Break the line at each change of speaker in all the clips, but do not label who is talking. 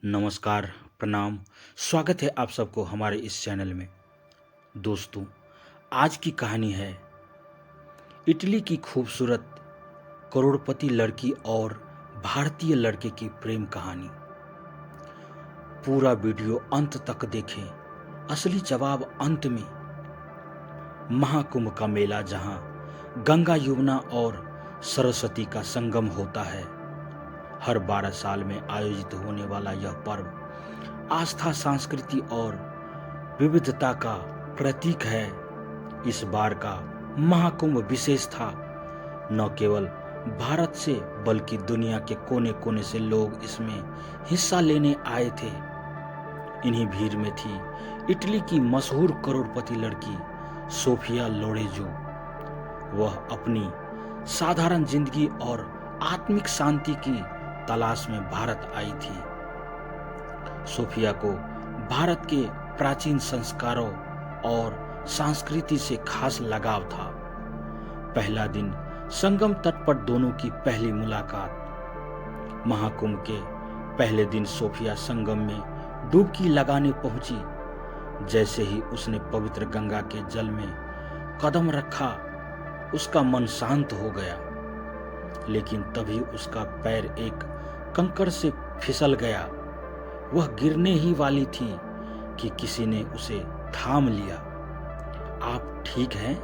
नमस्कार, प्रणाम। स्वागत है आप सबको हमारे इस चैनल में। दोस्तों, आज की कहानी है इटली की खूबसूरत करोड़पति लड़की और भारतीय लड़के की प्रेम कहानी। पूरा वीडियो अंत तक देखें, असली जवाब अंत में। महाकुंभ का मेला, जहां गंगा, यमुना और सरस्वती का संगम होता है। हर 12 साल में आयोजित होने वाला यह पर्व आस्था, संस्कृति और विविधता का प्रतीक है। इस बार का महाकुंभ विशेष था। न केवल भारत से बल्कि दुनिया के कोने कोने से लोग इसमें हिस्सा लेने आए थे। इन्हीं भीड़ में थी इटली की मशहूर करोड़पति लड़की सोफिया लोरेंजो। वह अपनी साधारण जिंदगी और आत्मिक शांति की तलाश में भारत आई थी। सोफिया को भारत के प्राचीन संस्कारों और संस्कृति से खास लगाव था। पहला दिन, संगम तट पर दोनों की पहली मुलाकात। महाकुंभ के पहले दिन सोफिया संगम में डुबकी लगाने पहुंची। जैसे ही उसने पवित्र गंगा के जल में कदम रखा, उसका मन शांत हो गया। लेकिन तभी उसका पैर एक कंकड़ से फिसल गया। वह गिरने ही वाली थी कि किसी ने उसे थाम लिया। आप ठीक हैं?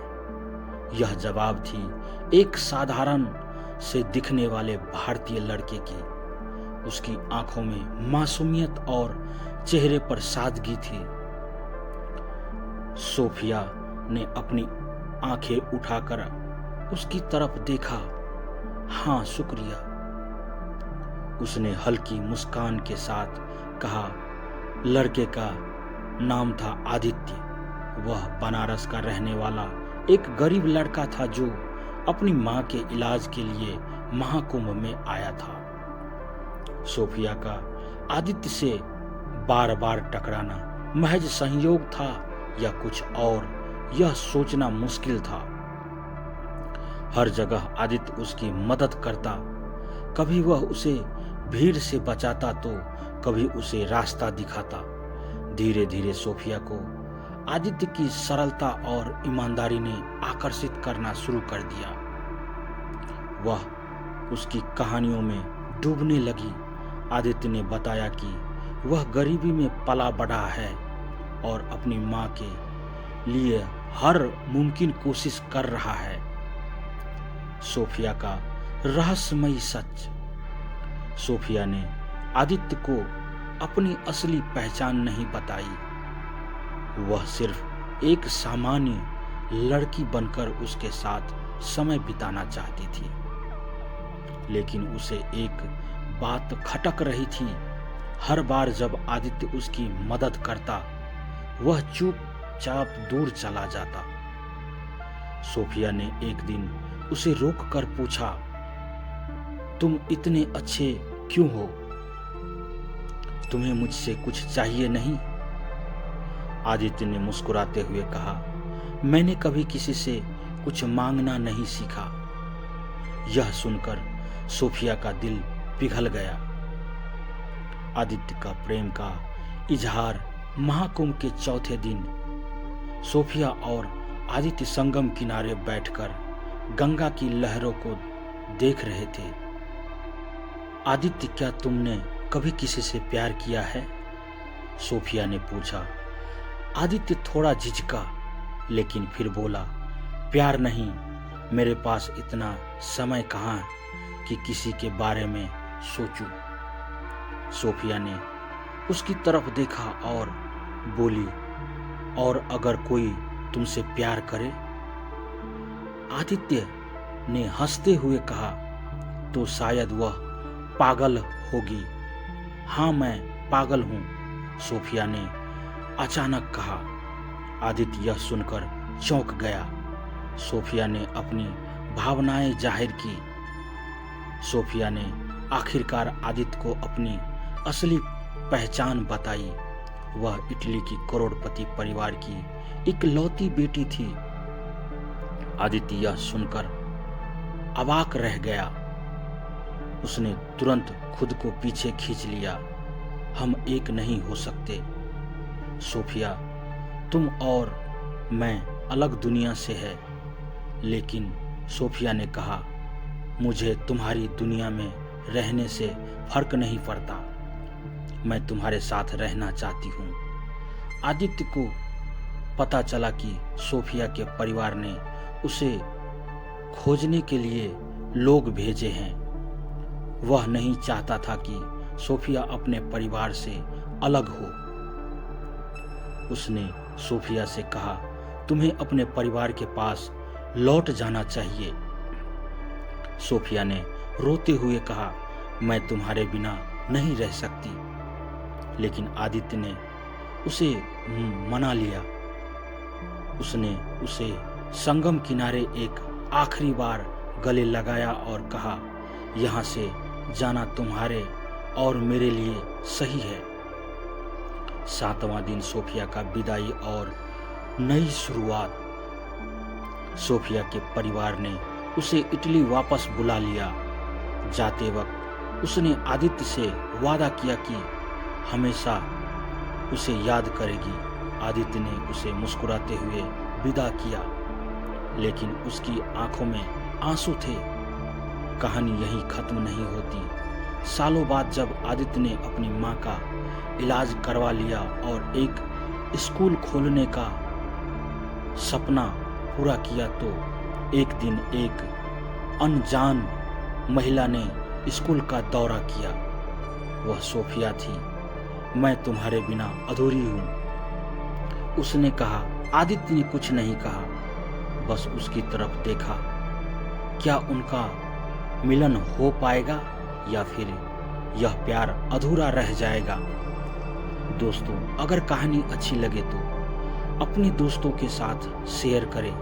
यह जवाब थी एक साधारण से दिखने वाले भारतीय लड़के की। उसकी आंखों में मासूमियत और चेहरे पर सादगी थी। सोफिया ने अपनी आंखें उठाकर उसकी तरफ देखा। हाँ, शुक्रिया, उसने हल्की मुस्कान के साथ कहा। लड़के का नाम था आदित्य। वह बनारस का रहने वाला एक गरीब लड़का था जो अपनी मां के इलाज के लिए महाकुंभ में आया था। सोफिया का आदित्य से बार बार टकराना महज संयोग था या कुछ और, यह सोचना मुश्किल था। हर जगह आदित्य उसकी मदद करता। कभी वह उसे भीड़ से बचाता तो कभी उसे रास्ता दिखाता। धीरे धीरे सोफिया को आदित्य की सरलता और ईमानदारी ने आकर्षित करना शुरू कर दिया। वह उसकी कहानियों में डूबने लगी। आदित्य ने बताया कि वह गरीबी में पला बढ़ा है और अपनी मां के लिए हर मुमकिन कोशिश कर रहा है। सोफिया का रहस्यमयी सच। सोफिया ने आदित्य को अपनी असली पहचान नहीं बताई। वह सिर्फ एक सामान्य लड़की बनकर उसके साथ समय बिताना चाहती थी। लेकिन उसे एक बात खटक रही थी। हर बार जब आदित्य उसकी मदद करता, वह चुपचाप दूर चला जाता। सोफिया ने एक दिन उसे रोककर पूछा, तुम इतने अच्छे क्यों हो? तुम्हें मुझसे कुछ चाहिए नहीं? आदित्य ने मुस्कुराते हुए कहा, मैंने कभी किसी से कुछ मांगना नहीं सीखा। यह सुनकर सोफिया का दिल पिघल गया। आदित्य का प्रेम का इजहार। महाकुंभ के चौथे दिन सोफिया और आदित्य संगम किनारे बैठकर गंगा की लहरों को देख रहे थे। आदित्य, क्या तुमने कभी किसी से प्यार किया है? सोफिया ने पूछा। आदित्य थोड़ा झिझका, लेकिन फिर बोला, प्यार नहीं, मेरे पास इतना समय कहाँ कि किसी के बारे में सोचूं। सोफिया ने उसकी तरफ देखा और बोली, और अगर कोई तुमसे प्यार करे? आदित्य ने हंसते हुए कहा, तो शायद वह पागल होगी। हाँ, मैं पागल हूं, सोफिया ने अचानक कहा। आदित्य यह सुनकर चौंक गया। सोफिया ने अपनी भावनाएं जाहिर की। सोफिया ने आखिरकार आदित्य को अपनी असली पहचान बताई। वह इटली की करोड़पति परिवार की इकलौती बेटी थी। आदित्य यह सुनकर अवाक रह गया। उसने तुरंत खुद को पीछे खींच लिया। हम एक नहीं हो सकते। सोफिया, तुम और मैं अलग दुनिया से है। लेकिन सोफिया ने कहा, मुझे तुम्हारी दुनिया में रहने से फर्क नहीं पड़ता, मैं तुम्हारे साथ रहना चाहती हूँ। आदित्य को पता चला कि सोफिया के परिवार ने उसे खोजने के लिए लोग भेजे हैं। वह नहीं चाहता था कि सोफिया अपने परिवार से अलग हो। उसने सोफिया से कहा, तुम्हें अपने परिवार के पास लौट जाना चाहिए। सोफिया ने रोते हुए कहा, मैं तुम्हारे बिना नहीं रह सकती। लेकिन आदित्य ने उसे मना लिया। उसने उसे संगम किनारे एक आखिरी बार गले लगाया और कहा, यहाँ से जाना तुम्हारे और मेरे लिए सही है। 7वां दिन सोफिया का विदाई और नई शुरुआत। सोफिया के परिवार ने उसे इटली वापस बुला लिया। जाते वक्त उसने आदित्य से वादा किया कि हमेशा उसे याद करेगी। आदित्य ने उसे मुस्कुराते हुए विदा किया, लेकिन उसकी आंखों में आंसू थे। कहानी यहीं खत्म नहीं होती। सालों बाद जब आदित्य ने अपनी मां का इलाज करवा लिया और एक स्कूल खोलने का सपना पूरा किया, तो एक दिन एक अनजान महिला ने स्कूल का दौरा किया। वह सोफिया थी। मैं तुम्हारे बिना अधूरी हूं, उसने कहा। आदित्य ने कुछ नहीं कहा, बस उसकी तरफ देखा। क्या उनका मिलन हो पाएगा या फिर यह प्यार अधूरा रह जाएगा? दोस्तों, अगर कहानी अच्छी लगे तो अपने दोस्तों के साथ शेयर करें।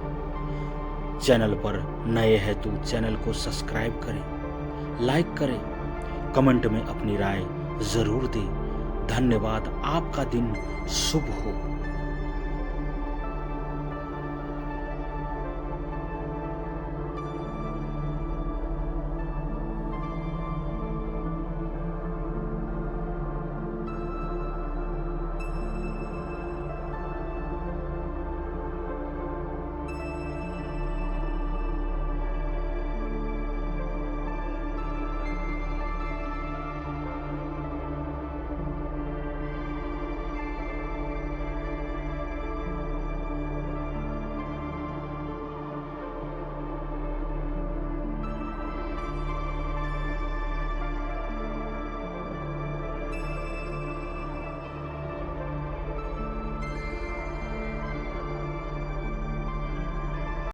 चैनल पर नए हैं तो चैनल को सब्सक्राइब करें, लाइक करें, कमेंट में अपनी राय जरूर दें। धन्यवाद। आपका दिन शुभ हो।